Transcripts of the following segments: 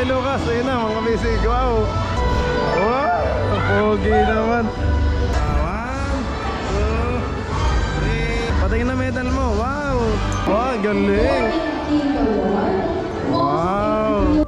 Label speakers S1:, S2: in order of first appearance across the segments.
S1: kay Lucas. Ayun na mga kabisig. Wow. Wow. Pogi naman. 1, 2, 3. Patingin na medal mo. Wow. Wow, galing. Wow.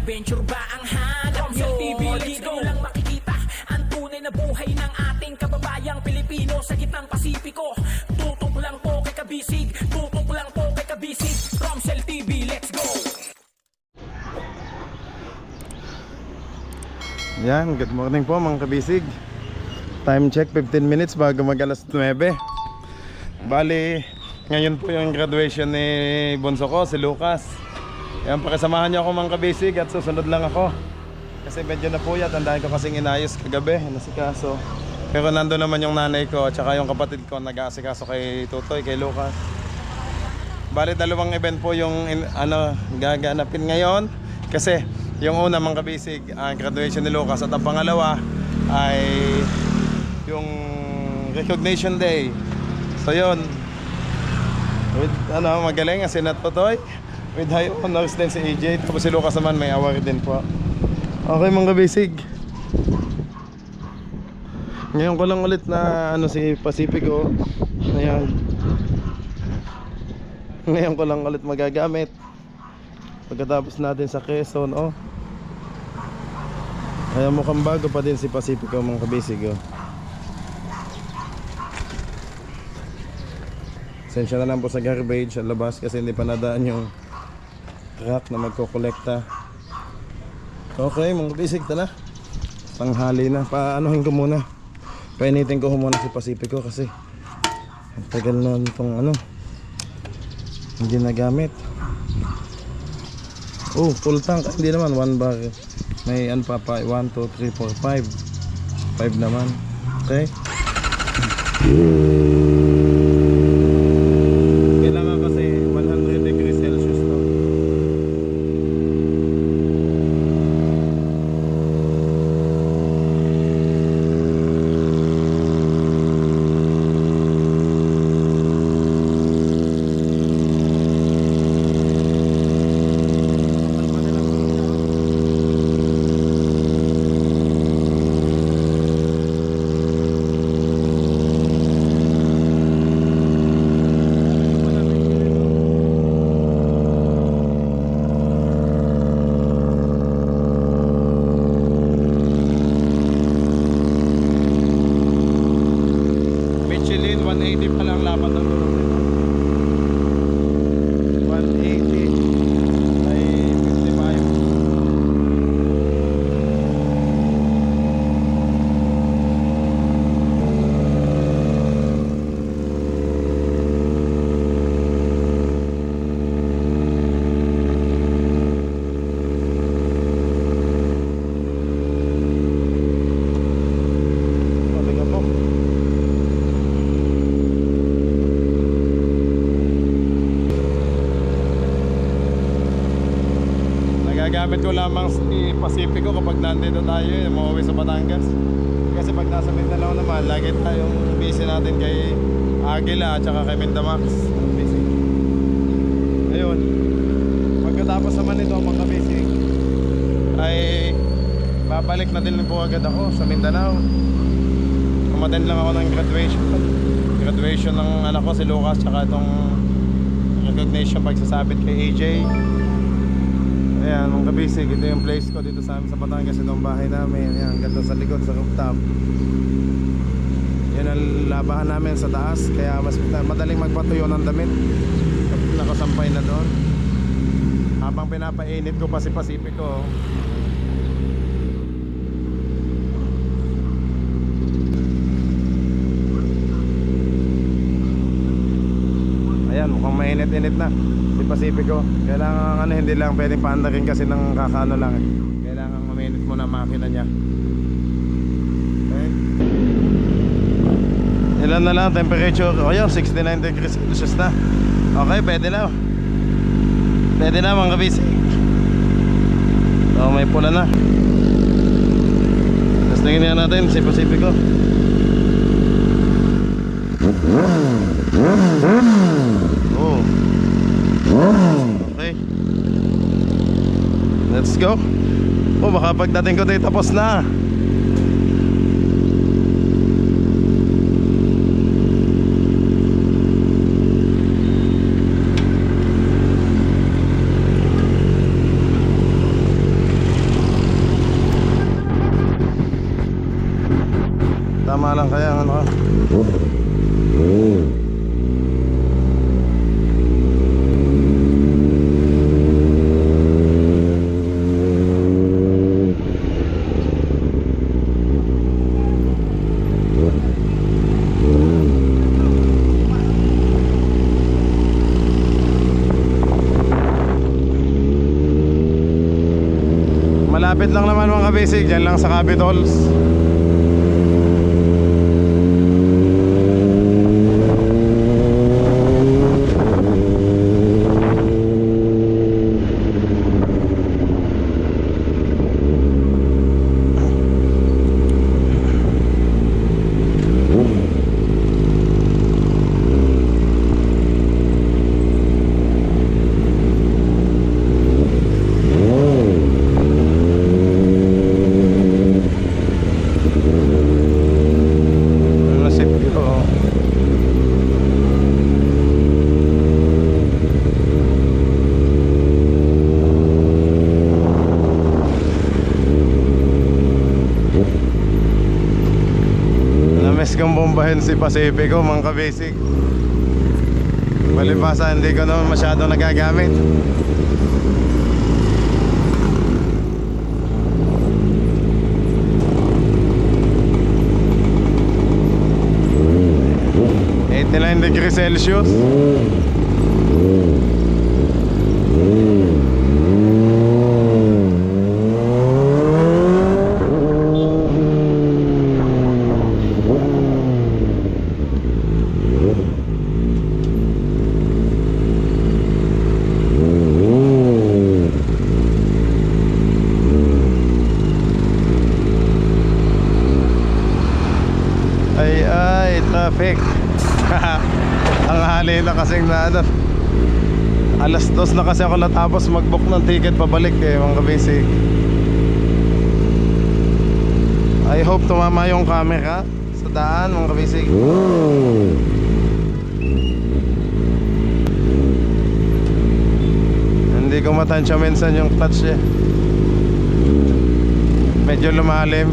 S2: Adventure ba ang hanap nyo? Dito lang makikita ang tunay na buhay ng ating kababayang Pilipino sa gitnang Pasipiko. Tutok lang po kay Kabisig, tutok lang po kay Kabisig. Romsel TV, let's go!
S1: Yan, good morning po mga kabisig. Time check 15 minutes bago mag alas 9. Bali, ngayon po yung graduation ni bunso ko, si Lucas. Yan, pakisamahan niyo ako mga kabisig at susunod lang ako. Kasi medyo napuyat, ang dahil ko kasing inayos kagabi, nasikaso. Pero nandun naman yung nanay ko at saka yung kapatid ko nag-aasikaso kay Tutoy, kay Lucas. Bali, dalawang event po yung gaganapin ngayon. Kasi yung una mga kabisig, ang graduation ni Lucas, at ang pangalawa ay yung recognition day. So yun, with magaling si Nat Tutoy, with high honors din si AJ. Tapos si Lucas naman may award din po. Okay mga kabisig, ngayon ko lang ulit na si Pacifico. Ngayon ko lang ulit magagamit pagkatapos natin sa Quezon. Kaya mukhang bago pa din si Pacifico mga kabisig. Sensya na lang po sa garbage sa labas kasi hindi pa nadaan yung truck na magkokolekta. Okay mga kabisig, tala, tanghali na. Paanohin ko muna, painitin ko muna si Pacifico kasi ang tagal na itong hindi nagamit. Full tank. Hindi naman, 1 bar. May pa 1, 2, 3, 4, 5 naman. Okay. Kailangan kasi 100 degrees Celsius to. Michelin 180 pa lang lapat ng tulong nito. 180 ay 55. Gamit ko lamang si Pacifico kapag nandito tayo, umuwi sa Batangas. Kasi pag nasa Mindanao naman, lagi tayong busy natin kay Aguila at saka kay Mindamax. Busy. Ngayon, pagkatapos naman ito mga busy, ay babalik na din po agad ako sa Mindanao. Kumaten lang ako ng graduation ng anak ko si Lucas, tsaka itong recognition pagsasabit kay AJ. Ayan mga kabisig, ito yung place ko dito sa amin sa Batangas. Itong bahay namin, ayan, ganda sa likod sa rooftop. Yan ang labahan namin sa taas, kaya mas madaling magpatuyo ng damit kapag nakasampay na doon. Habang pinapainit ko pa si Pacifico. Ayan, mukhang mainit-init na si Pacifico. Kailangan hindi lang pwedeng paandarin kasi ng kakano lang. Kailangan mainit muna ang makina niya. Ilan na lang temperature? O yun, 69 degrees Celsius na. Okay, pwede na. Pwede na mga kabisig. So may pula na. Tapos tingnan natin si Pacifico. Oh. Okay. Let's go. Oh, baka pagdating ko dito tapos na. Tama lang kaya ang ano. Malapit lang naman mga kabisig, dyan lang sa Capitols. Kung bombahin si Pacifico mga kabisig. Palibasa hindi ko naman masyadong nagagamit. Degrees Celsius. Ay, traffic. Ang hali na kasing na ano, alas 2 na kasi ako natapos mag-book ng ticket pabalik mga kabisig. I hope tumama yung camera sa daan mga kabisig. Hindi ko matansya minsan yung touch medyo lumalim.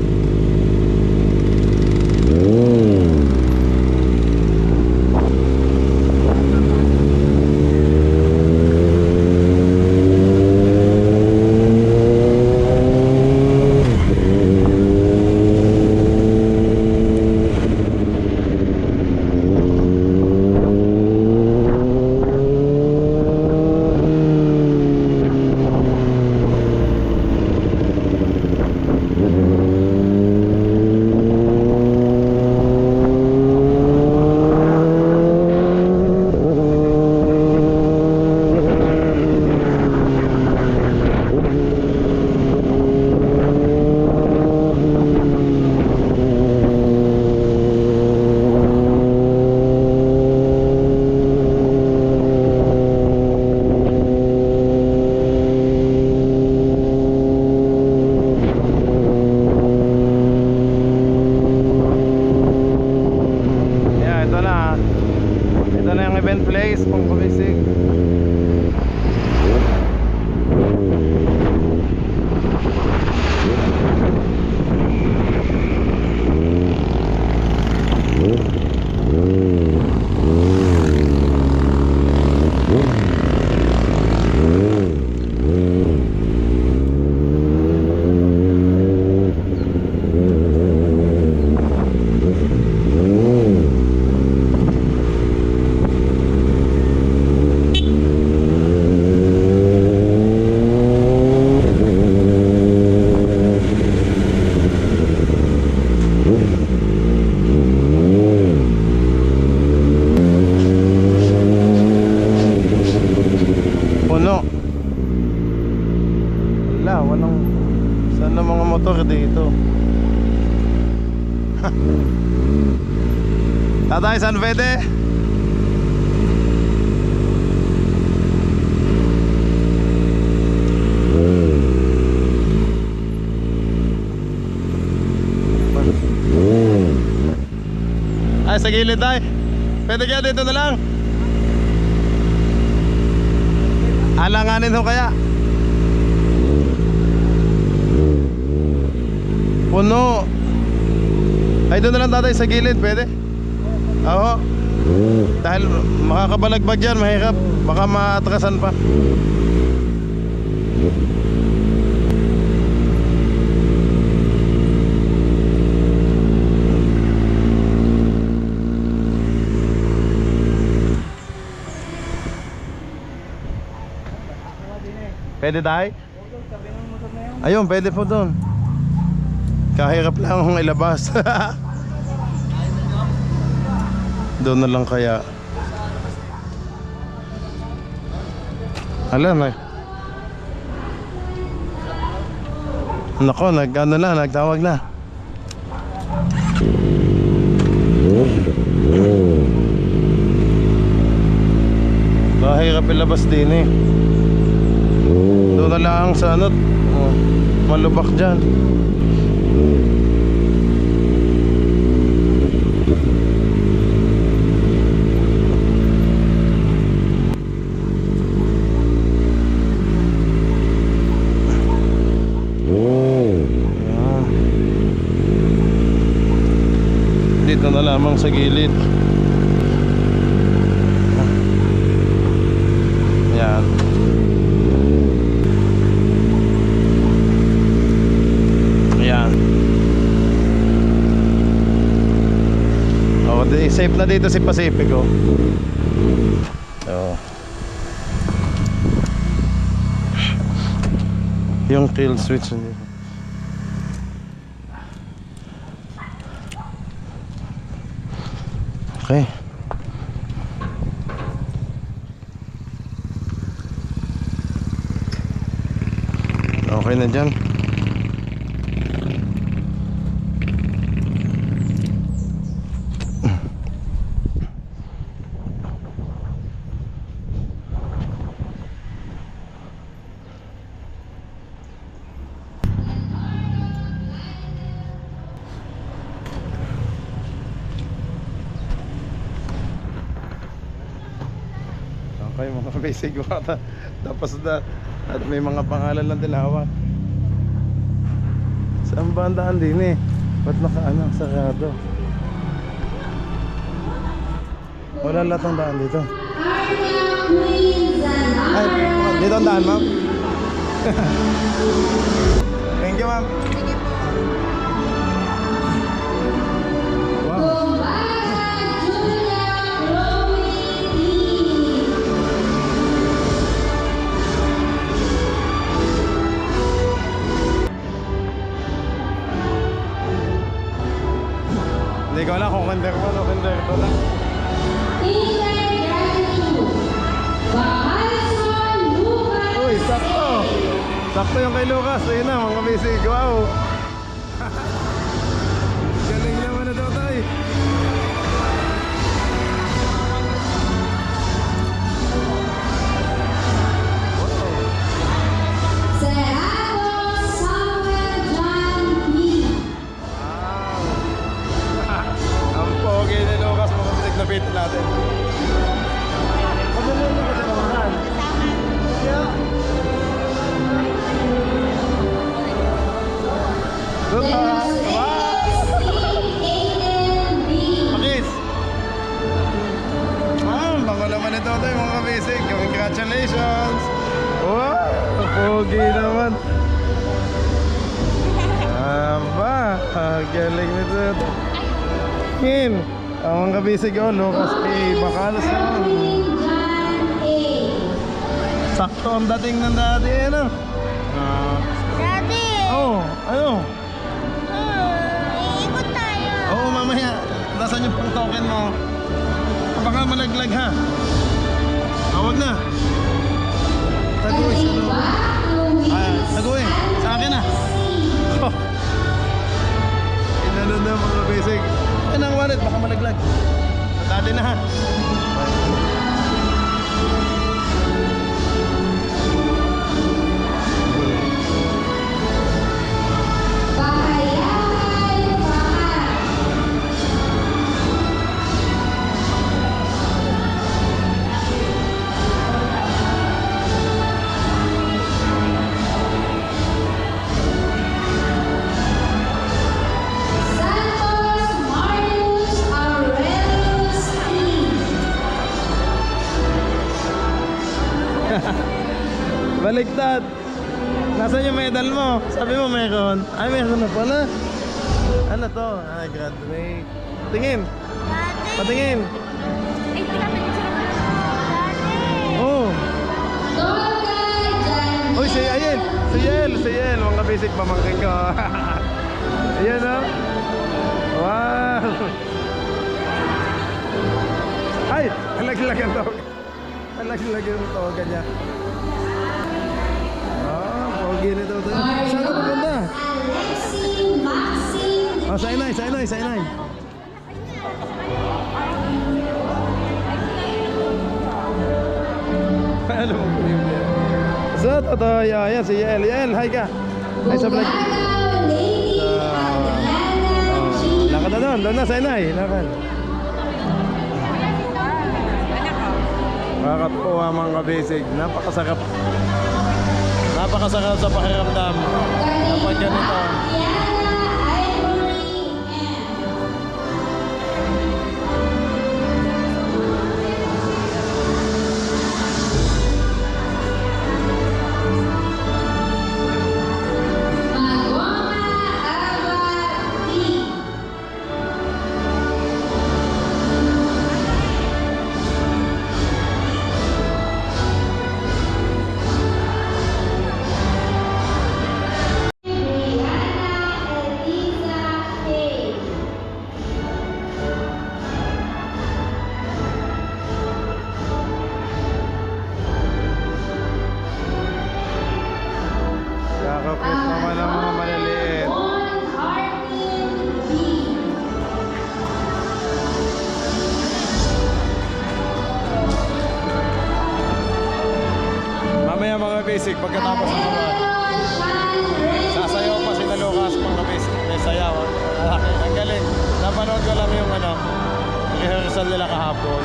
S1: motor dito. Tatay, saan pwede? Ay, sa gilid tayo. Pwede kaya dito na lang. Alanganin ho kaya. Puno. Ay, doon na lang tatay sa gilid, pwede? Oo. Dahil makakabalagbag dyan, mahirap. Baka maatrasan pa. Pwede tayo? Ayun, pwede po doon. Kahirap lang akong ilabas. Doon na lang kaya. Alam na. Nako, nagtawag na. Kahirap ilabas din eh. Doon na lang sa ano, malubak dyan. Dito na lamang sa gilid. Yan. Yan. Oh, safe na dito si Pacifico. Oh. Yung kill switch dito. Okay. Okay na dyan. Okay, mga basic wata. Tapos na. At may mga pangalan ng dilawat. Saan ba ang daan din eh? Ba't sarado? Wala lahat ng daan dito. Ay, dito ang daan, ma'am. Thank you, ma'am. Hindi ko alam kung kinder ko o kinder ko lang. Uy, sakto! Sakto yung kay Lucas. Ayun na, mga bisig. Wow! Galing naman na daw tayo. Napit natin. Pagdala mo kasi kamahan. Good pa. Pakis. Bango naman ito tayo mga kabisig. Congratulations. Wow, pogi naman. Aba, galing nito. Kim. Ang mga kabisig yun, Lucas A. Bakalas naman. Sakto ang dating ng dati, ano?
S3: Daddy!
S1: Oo, ano?
S3: Iikot tayo.
S1: Oo, mamaya. Nasaan yung pang token mo? Baka malaglag ha. Tawag na. Tagoy sa loob. Tagoy, sa akin na. Oh. Ganun na mga basic. Yan ang wallet, baka malaglag. Dali na ha.
S3: Santos Marius Aurelius King.
S1: Baliktad. Nasaan yung medal mo? Sabi mo meron. Ay, meron na pala. Ano to? Ah, graduate. Tingin. Patingin. Oh.
S3: Tolga Jan.
S1: Uy, si Ayel. Si Yel. Mga basic pamangkin ko. Ayan o. Wow. Ay, alaglagan to. Alaglagan to. Ganyan. Ah, pogi nito. Saan ka pupunta?
S3: Alexi Maxine.
S1: Oh, sa inay. Ano mo po yung so, totoo. Ayan, si Yel. Hi ka. Hi sa vlog.
S3: Bugagaw Lady Adriana G.
S1: Lakad na doon na sa inay. Lakad. Kakatuwa mga basic. Napakasarap sa pakiramdam. Kapag ganito.
S3: Diana Ivory M. Magoma Ava T. Brianna Eliza Hay.
S1: Kakapit naman ang mga maliliit.
S3: Von Hartin B.
S1: Mamaya mga basic, pagkatapos ng mga
S3: Aaron Sean Renzi.
S1: sasayaw pa sila Lucas mga basic. May sayaw. Ang galing. Napanood ko lang yung rehearsal nila kahapon.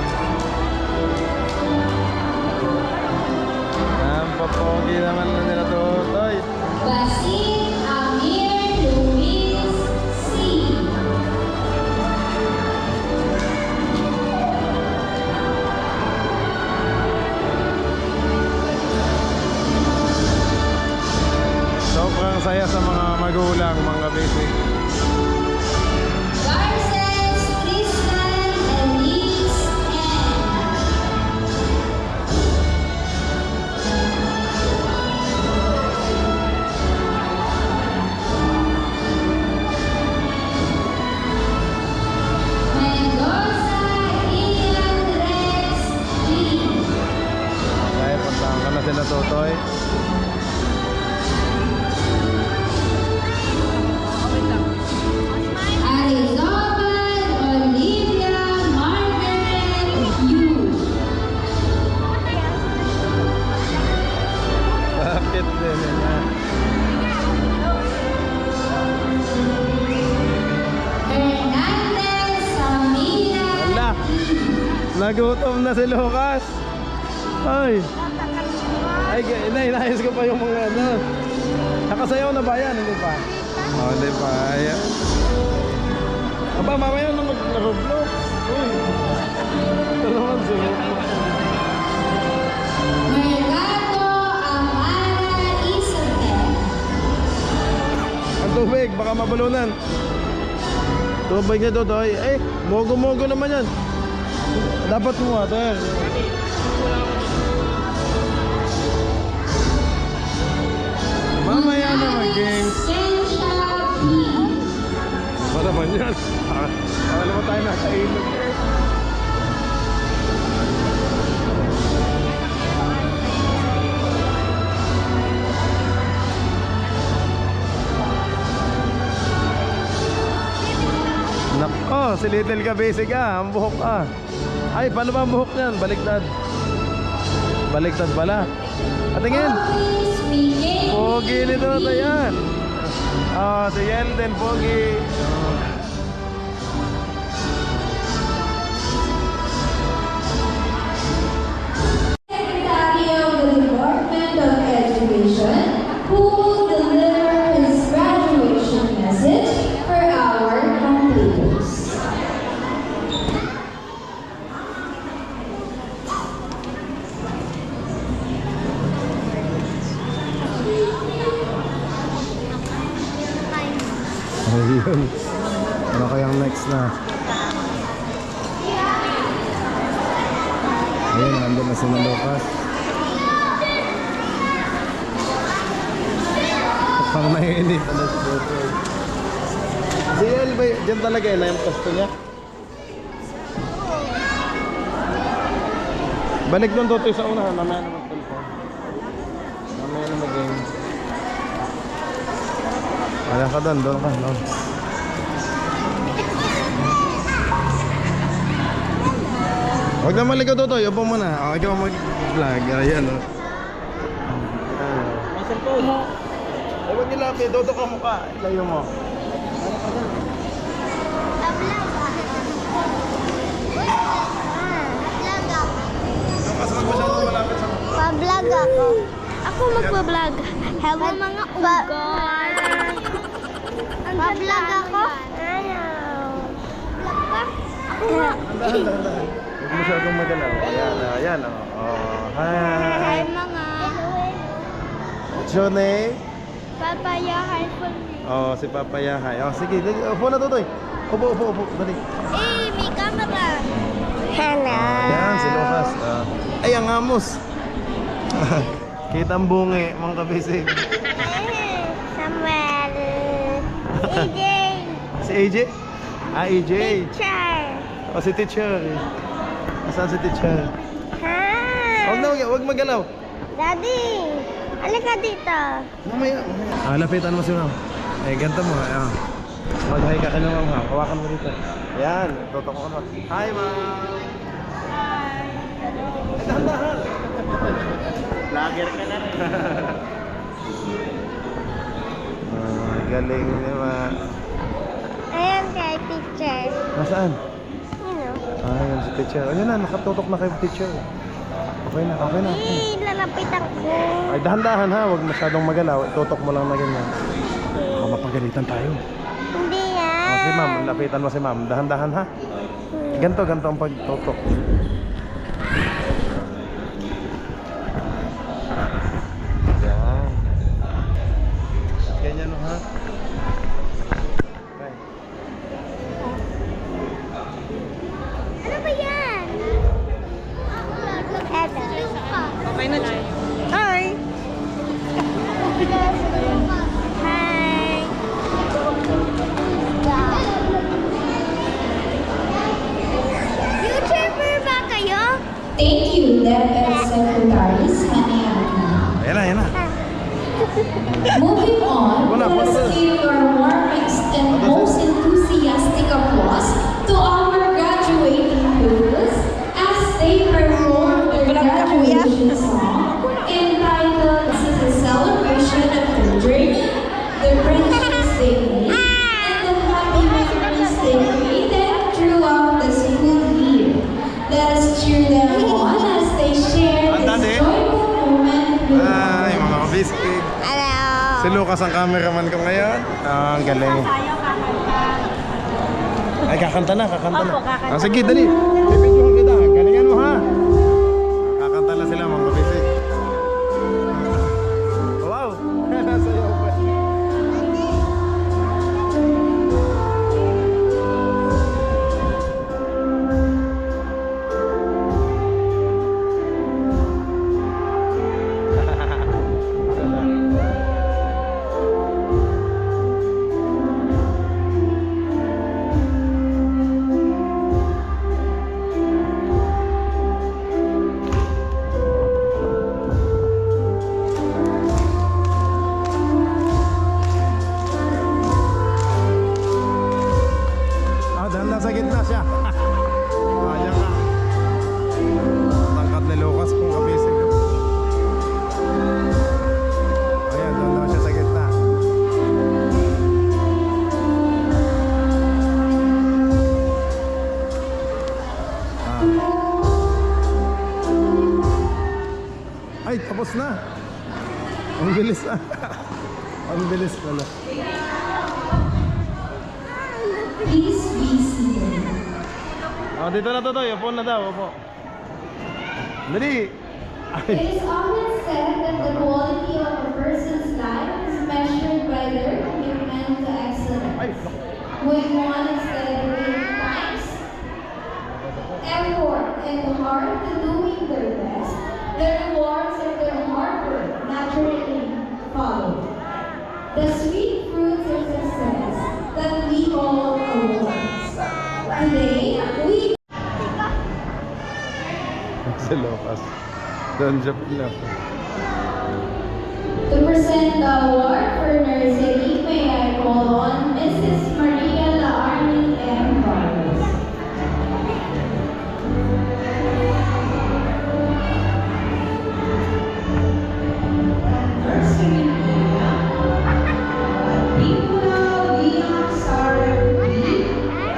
S1: Ang papogi naman na nila Totoy.
S3: Basim Amir Luis C.
S1: Sobrang saya sa mga magulang, mga basic.
S3: Garces Tristan Elise N. Mendoza Ian Rex G.
S1: Dahil puntahan ka na sila Totoy.
S3: Arizobal Olivia Margaret Yu.
S1: Bakit din yan?
S3: Hernandez Samira
S1: Wala. Nagutom na si Lucas. Ay. Ay, inayos ko pa yung mga ano. Nakasayaw na ba yan? Hindi pa. Oh, hindi pa. Ayan. Aba, mamaya na mag-Roblox. Uy. Ito naman si Roblox.
S3: Mercado Amara Isabel.
S1: Ang tubig, baka mabalunan. Tubig na to, Toy. Eh, mogo-mogo naman yan. Dapat mo, water. Mamaya na mag-games.
S3: Sensha B.
S1: Ano naman yan? Alam mo tayo nasa ilog eh. si Little Kabisig ang buhok Ay, paano ba ang buhok niyan? Baliktad. Baliktad pala. At tingin.
S3: Speaking.
S1: Pogi nito, yan. Si Yelden, pogi.
S3: Secretary of the Department of Education, who will deliver his graduation message for our completers.
S1: Ayun. Ano kayang next na? Ayun, nandun na si Lucas. Pang naiinit na si Tutoy. Si El ba, dyan talaga na yung pasto niya? Balik doon Tutoy sa unahan, mamaya na mag-telephone. Mamaya na mag-game. Wala ka doon ka, doon. Huwag na maligaw Tutoy, upo mo na. Ikaw mag-vlog, ayan o. May cellphone. Huwag nilapit, Toto ka mukha, ilayo mo. Lucas, wag masyadong malapit sa mukha.
S4: Pa-vlog ako. Ako magpa-vlog. Hello mga ugod. Pa-vlog ako.
S1: Dahan. Huwag masyadong magalaw. Ayan o. Hi.
S4: Hi mga.
S1: What's your name?
S4: Papaya High School.
S1: Si Papa Yahay. Sige, upo na Tutoy. Upo. Dali.
S4: May camera. Hello.
S1: Ayan, si Lucas. Ay, ang amos. Kita ang bungi, mga kabisig.
S4: Samuel. AJ.
S1: Si AJ? AJ.
S4: Teacher.
S1: Si teacher. Nasaan si teacher?
S4: Hi.
S1: Huwag magalaw.
S4: Daddy. Halika dito.
S1: Mamaya. Lapitan mo si ma'am. Ganito mo. Mag-hi ka kanya ma'am. Hawakan mo dito. Ayan, tutok ko na. Hi ma'am. Hi. Dahan-dahan. Vlogger ka na rin. Galing niya ma'am.
S4: Ayan kay teacher.
S1: Nasaan?
S4: Ano?
S1: Ayan si teacher. Ayan na, nakatutok na kay teacher. Okay na.
S4: Lalapitan ko.
S1: Ay, dahan-dahan ha, huwag masyadong magalaw. Tutok mo lang na ganyan. Mapagalitan tayo.
S4: Hindi yan.
S1: Si ma'am, lapitan mo si ma'am. Dahan-dahan ha. Ganto ang pagtutok. Yan. Ganyan ha. Okay.
S4: Ano ba yan? Eto.
S5: Okay na, Chay.
S4: Hi! Hi! YouTuber ba kayo?
S3: Thank you, DepEd Secretary Sani Agna.
S1: Ayan na.
S3: Moving on,
S1: Wala,
S3: let's
S1: wala.
S3: give our warmest and most enthusiastic applause to our graduating pupils as they perform their graduation song entitled "This is a Celebration of the Journey, the Friendships they made, and the happy memories they created throughout the school year." Let us cheer them on as they share this joyful moment with
S1: Ay, mga kabisig.
S4: Hello!
S1: Si Lucas ang cameraman ko ngayon. Ang galing. Ay, kakanta na.
S5: Opo, kakanta.
S1: Sige, dali. Pipidyohan kita. Galingan mo ha. Kakanta na sila mga kabisig. Wow! Sayaw pa. tapos na. Ang bilis na. Ang bilis pala.
S3: Please be seated.
S1: Dito na to, upo na daw, upo. Dali.
S3: It is often said that the quality of a person's life is measured by their commitment to excellence. When one is dedicating times, effort, and heart to doing their best, the rewards of their hard work naturally follow. The sweet fruits of success that we call awards. Today, we
S1: Si Lucas. Doon siya pala.
S3: to present the award for nursery, may I call on Mrs. Maria Laarni M. Vargas. Nursery Maria, Nicola Leon Sarah,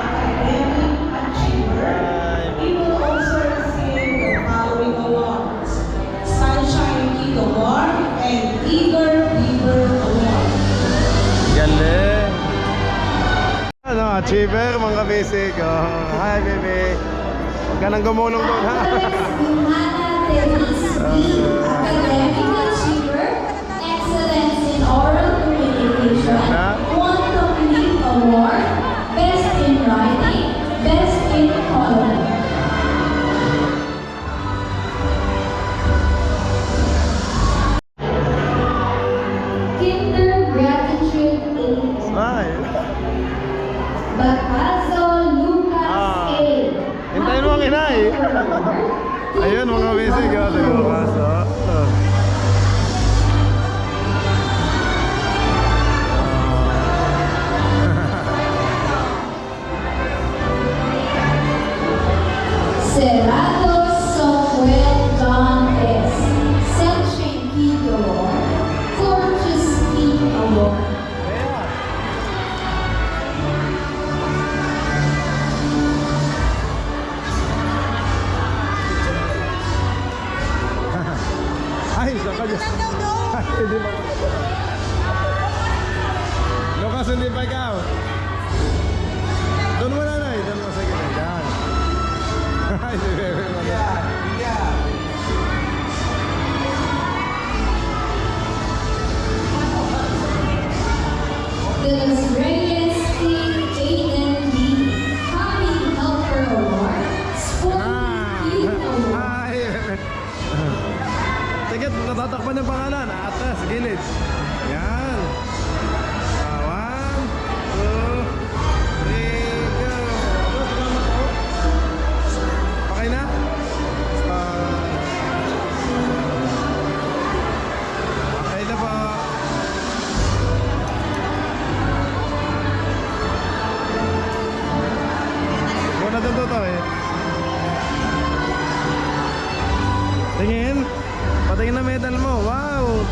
S3: academic achiever.
S6: We will also receive the following awards: Sunshine Kid Award and Eager Beaver Award.
S1: Galing. Ano, achiever, mga kabisig. Oh, hi, baby. Huwag ka nang gumulong doon, ha?
S3: Johanna Teres B. Academic achiever, excellence in oral communication, won complete award, best in writing, best in coloring. Kinder Gratitude A.
S1: Smile.
S3: Bakazo Lucas A.
S1: Hintayin mo ang inay. Ayun, mga kabisig. Oh, sa Lucas. Oh.
S3: Cerrado Samuel John S. Sunshine Kid Award, Gorgeous Kid Award.
S1: Ay, saka dyan. Ay, hindi mo. Lucas, hindi pa ikaw. Doon mo na, Nay. Doon mo sa gilid. Yan. Ay, si Bebe mo na.
S3: The Los Reyes Team Aiden B. Hobby Helper Award, Sporting Kid Award.
S1: Ay, sige, natatakpan ng pangalan. Atas, gilid. Yan. 1, 2, 3, go. Okay na? Okay na po. Muna doon to eh. Tingin. Patingin na medal mo. Wow.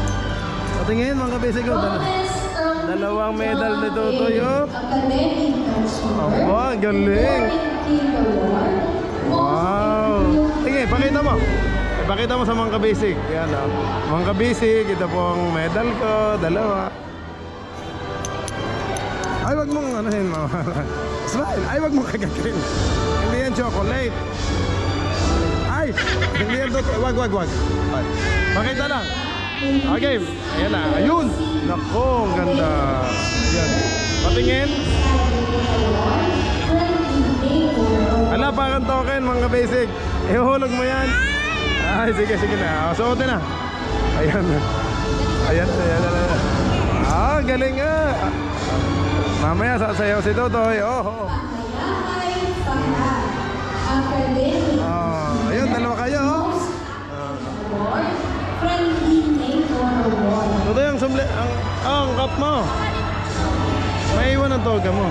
S1: Patingin mga kabisig ko.
S3: Gomez Earl
S1: Dalawang medal ni Totoy, oh.
S3: Academic Achiever,
S1: Aba, galing.
S3: Sporting Kid Award,
S1: Wow. Tingin, pakita mo. Ipakita mo sa mga kabisig. Yan o. Mga kabisig, ito pong medal ko. Dalawa. Ay, wag mong anuhin mo. Smile. Ay, wag mong kagatin. Hindi yan chocolate. Ay, hindi yan to. Wag. Ay, pakita lang. Okay, ayan na. Ayun. Nako, ang ganda. Ayan. Patingin. Ala, parang token mga basic. Ihulog mo yan. Ay, sige na. Suotin na. Ayan. Ayan. Ah, galing nga. Mamaya sasayaw si Totoy. Oh.
S3: Pangayakay Pangad, Academic
S1: Ayun, dalawa kayo.
S3: Award, Friendly Neighbor Award.
S1: Totoy, ang sumli... Ang cup mo. May iwan ang toga mo.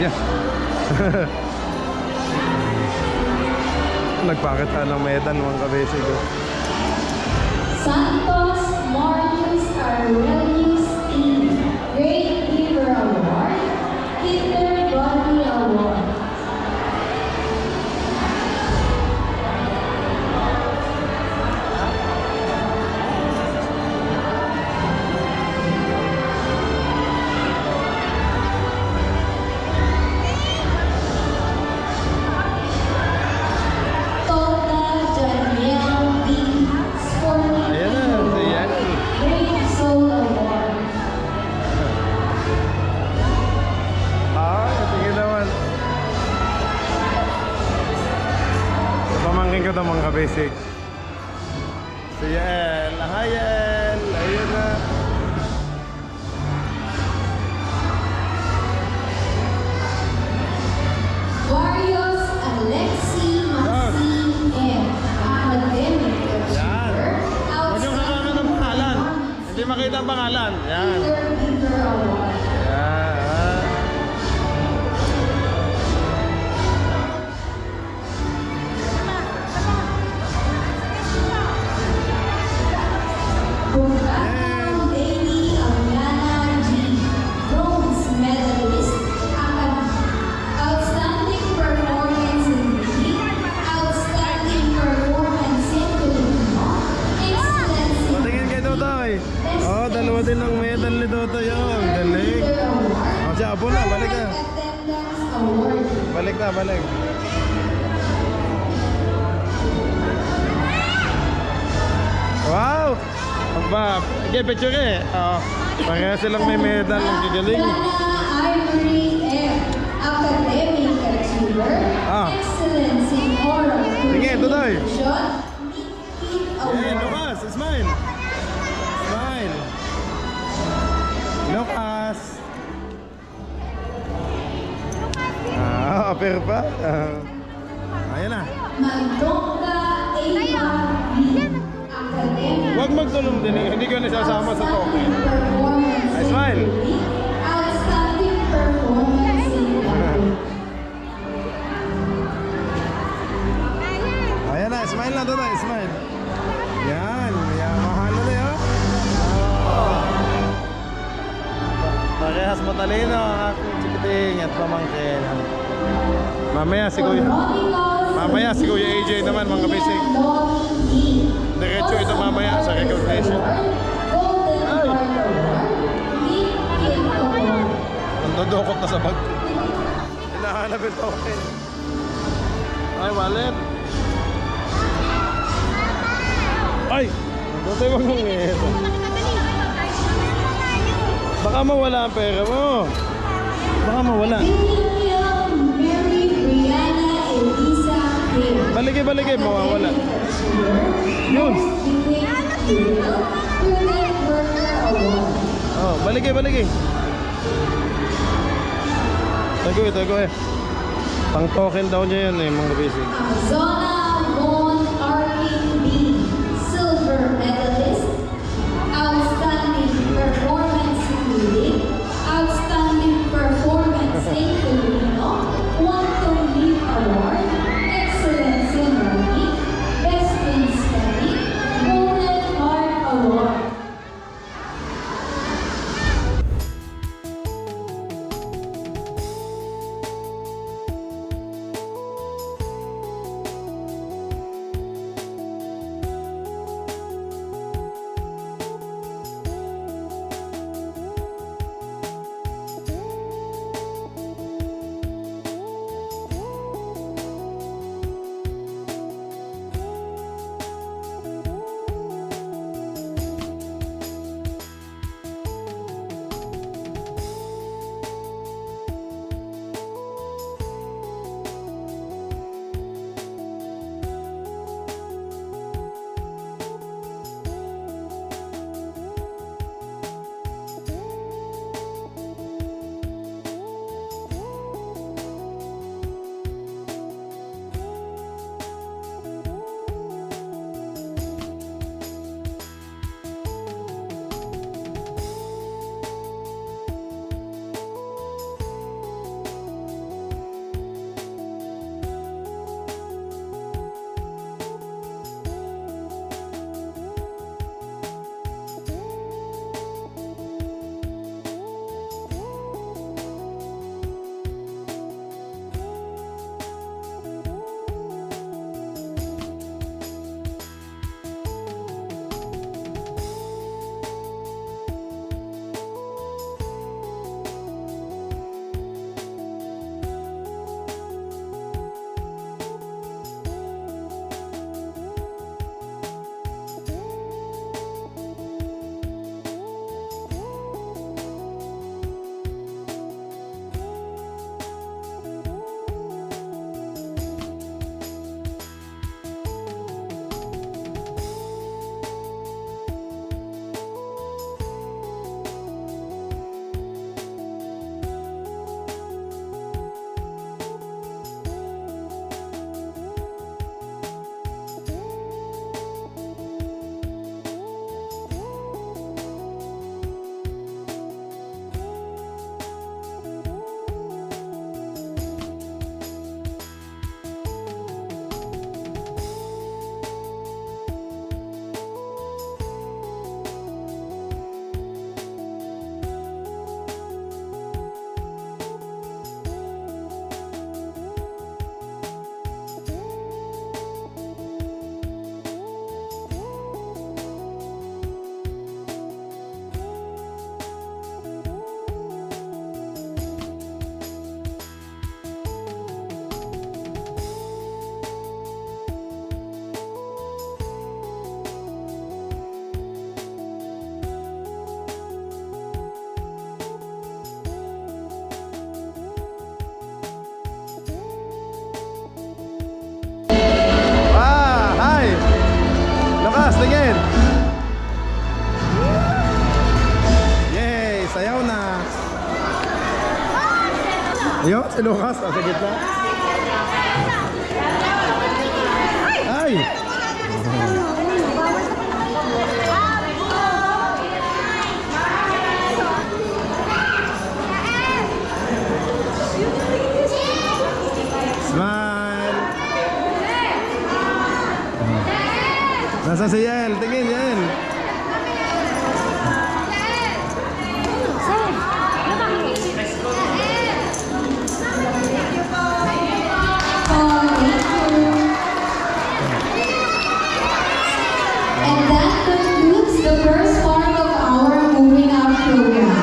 S1: Yeah. Nagpakita ng medal mga kabesig.
S3: Santos Marius Aurelius E. Great Giver Award, Kinder Body Award.
S1: pamangkin ko daw mga kabisig. Si Yael. Hi Yael. Ayun na.
S3: Warriors Alexi Maxine M. Academic
S1: Yan.
S3: Achiever.
S1: Huwag yung harangan ng pangalan. Hindi makita ang pangalan. Yan.
S3: Peter Award.
S1: Yan.
S3: Bungkatang Lady Aliana G. Bronze Medalist. Outstanding Performance in Reading. Outstanding Performance in Filipino. Excellency.
S1: Patingin kay Totoy. Oh, dalawa din ang medal ni Totoy. Oh, ang galing.
S3: Peter Award.
S1: Oh, siya, apo na. Balik na.
S3: Attendance Award.
S1: Balik na, balik. Wow! Aba, okay, picture eh. Oh, pareha silang may medal. Ang gagaling.
S3: Diana Ivory M. Academic Achiever.
S1: Ah.
S3: Excellence in Oral
S1: Sige, Totoy.
S3: Communication. Meet
S1: Hey,
S3: Award.
S1: Lucas, smile. Smile. Lucas. Pero pa. Ayan na.
S3: Magdongga Ava B. Academic.
S1: Huwag magtulong din eh. Hindi ka nasasama sa token.
S3: Performance
S1: Ay, smile.
S3: in Reading. Outstanding Performance in Reading.
S1: Ayan na, smile na doon, smile. Yan, mahalo na yun. Parehas matalino ang aking chikiting at pamangkin. Mamaya si Kuya. Mamaya si Kuya AJ naman mga basic. Diretso ito mamaya sa recognition. Ay! Nandudukot na sa bag. Hinahanap yung token. Ay, wallet. Ay! Dutay mo nung ito. Baka mawala ang pera mo. Baka mawala.
S3: Mary Brianna Elisa Kim.
S1: Baligay, mawawala. Yun.
S3: Prudent Worker Award.
S1: Oh, baligay. Tago eh. Pang token daw niya yan eh, mga basic.
S3: Zona Von Arkin B. Silver Medalist. Outstanding Performance in Reading. Outstanding Performance in Filipino. Quantum Leap Award. Excellence in Learning. Best in Study. Golden Heart Award.
S1: Ayun, si Lucas, nasa gitna. Ay! Smile! Nasa si Yael? Tingin, Yael.
S3: And that concludes the first part of our moving up program.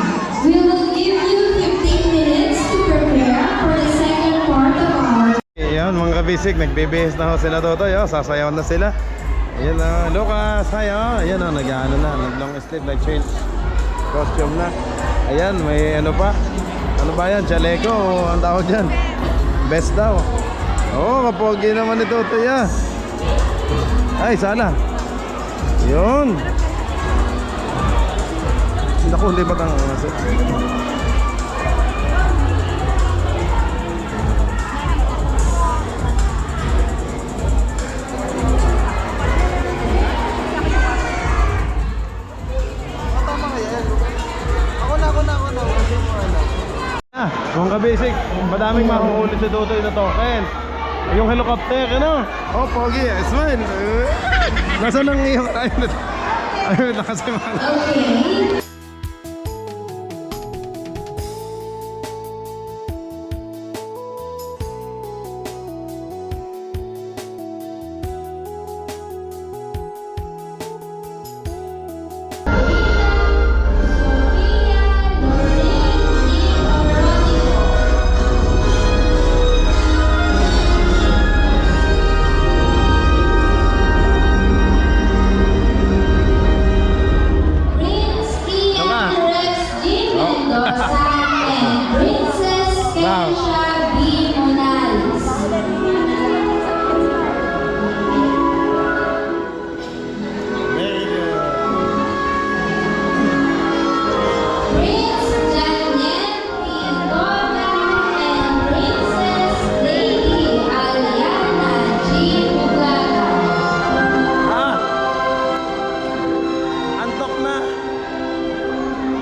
S3: We will give you 15 minutes to prepare for the second part of our
S1: Ayan mga kabisig, nagbibihis na ho sila Totoy, oh. Sasayaw na sila. Ayan na, Lucas, hi oh. Ayan oh, nag-ano na, nag-long sleeve, nag-change costume na. Ayan, may ano pa. Ano ba yan, chaleco o ang tawag dyan? Best daw. Oo, kapogi naman ni Totoy ah. Ay, sana. Yun. Naku, hindi ba kang mga kabisig, madaming makukulit si Totoy na token. Yung helicopter, ano? Oh, pogi, smile. Nasaan ang iyong ayun? Ayun, nakasimang.
S3: Okay.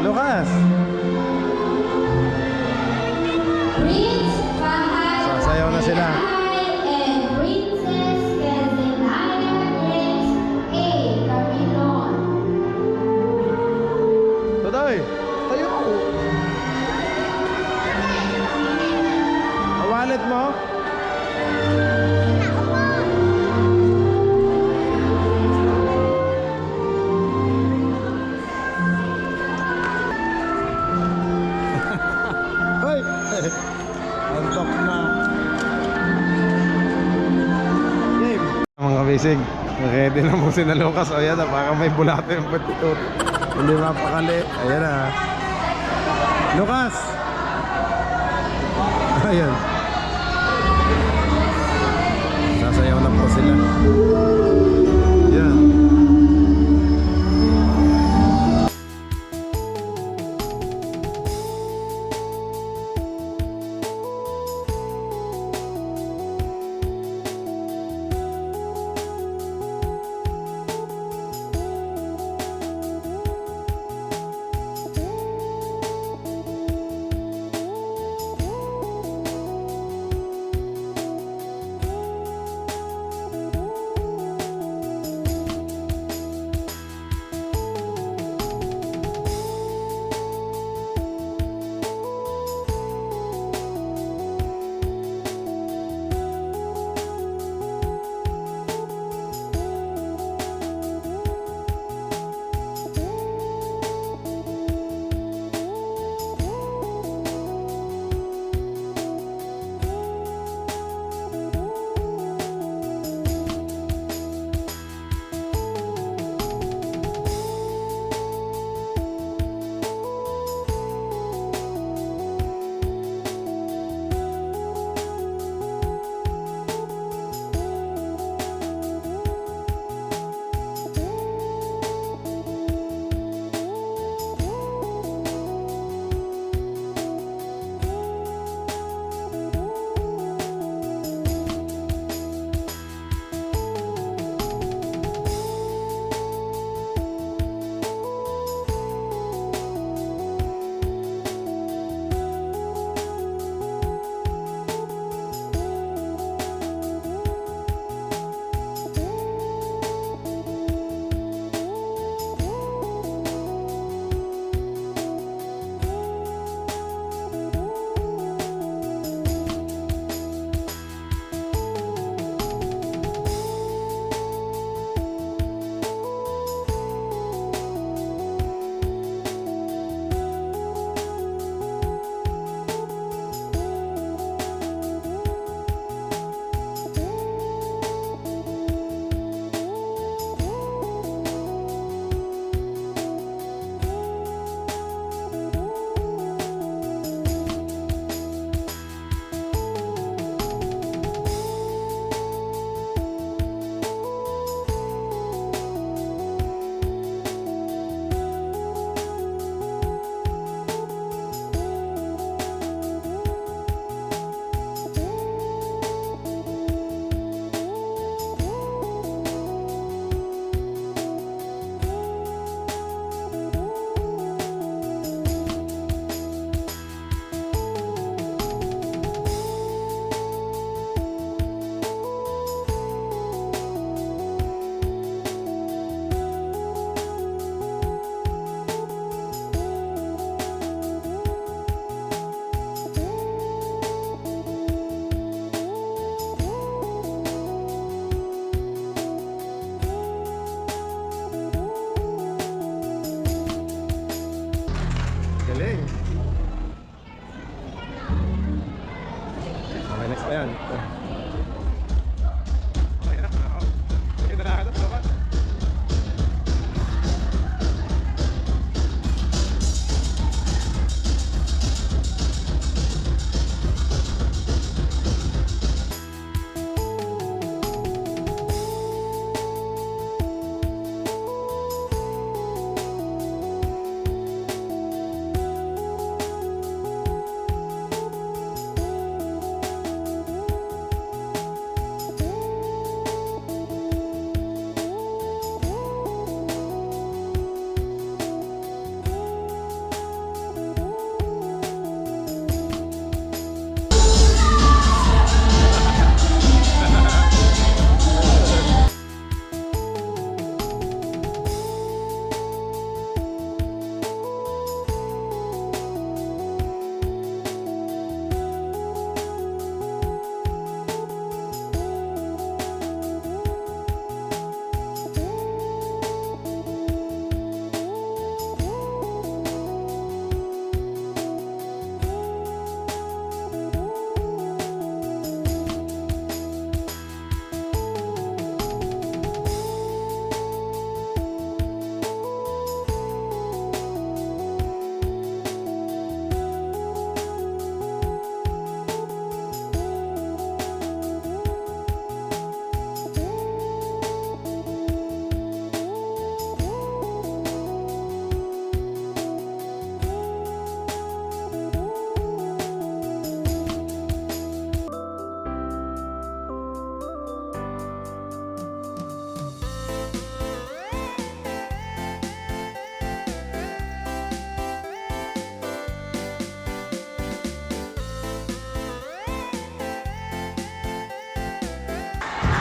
S1: Lucas. Sasayaw na sila. Totoy, tayo. Ang wallet mo? Hoy! Antok na. Game. Mga kabisig, ready na po si na Lucas. O yan na, parang may bulato yung petitut. Hindi mapakali. Ayan na. Lucas! Ayan. Sasayaw na po sila. Yan.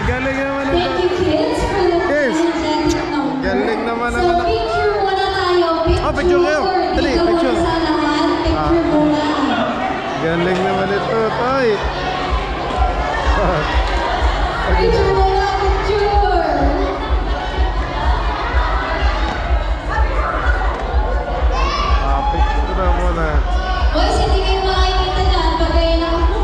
S1: Galing naman ito.
S3: Thank you, kids, for the
S1: Yes.
S3: energetic number.
S1: Galing naman
S3: So,
S1: naman.
S3: picture muna tayo.
S1: Oh, picture kayo. Dali,
S3: Dito
S1: picture.
S3: muna sa lahat. Picture muna.
S1: Galing naman ito, Toy.
S3: Picture muna, picture.
S1: Picture na muna.
S3: Boys, hindi kayo makikita dyan. Pagaya na ako.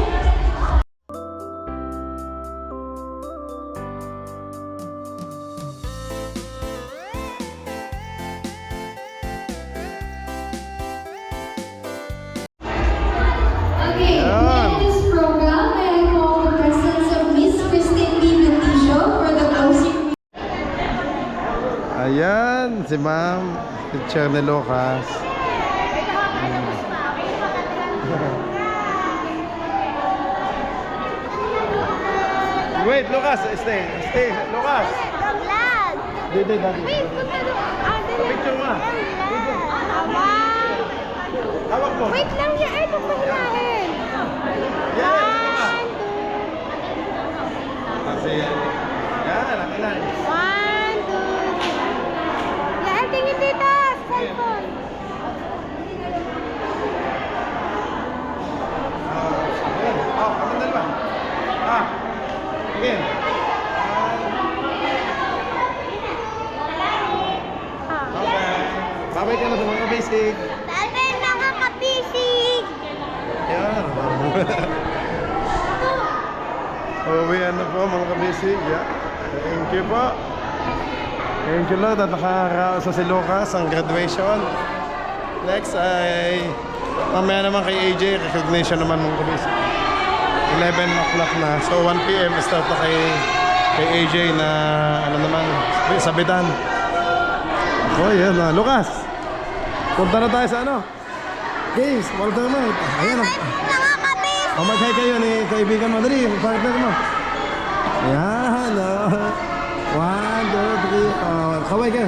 S3: Okay,
S1: Yan.
S3: in this program, may I call the presence of Miss Christine B. Benicio for the closing.
S1: Ayan, si Ma'am. Teacher ni Lucas. Wait, Lucas, stay. Stay, Lucas.
S4: Vlog!
S1: Dito, dito.
S4: Wait, punta doon.
S1: Picture mo. Hawak mo.
S4: Wait lang yan. Ay, pagpahinahin.
S1: Yan, kasi yan, ang ilan.
S4: 1, 2. Yan, tingin dito. Cellphone.
S1: Oh, kami dalawa. Again. Okay. Babay ka na sa mga basic.
S4: Tatay, nakakapisig.
S1: Yan. Uwian na po mga kabisig. Yeah. Thank you po. Thank you Lord at nakakaraos si Lucas ang graduation. Next ay mamaya naman kay AJ, recognition naman mga kabisig. 11 o'clock na. So 1 PM start na kay AJ na ano naman, sabitan. Ako yan. Lucas, punta na tayo sa ano? Games, wala tayo naman. Ayan.
S4: Nakakapisig.
S1: Mag-hi kayo ni kaibigan mo. Dali, partner mo. Yan. 1, 2, 3. Kaway ka.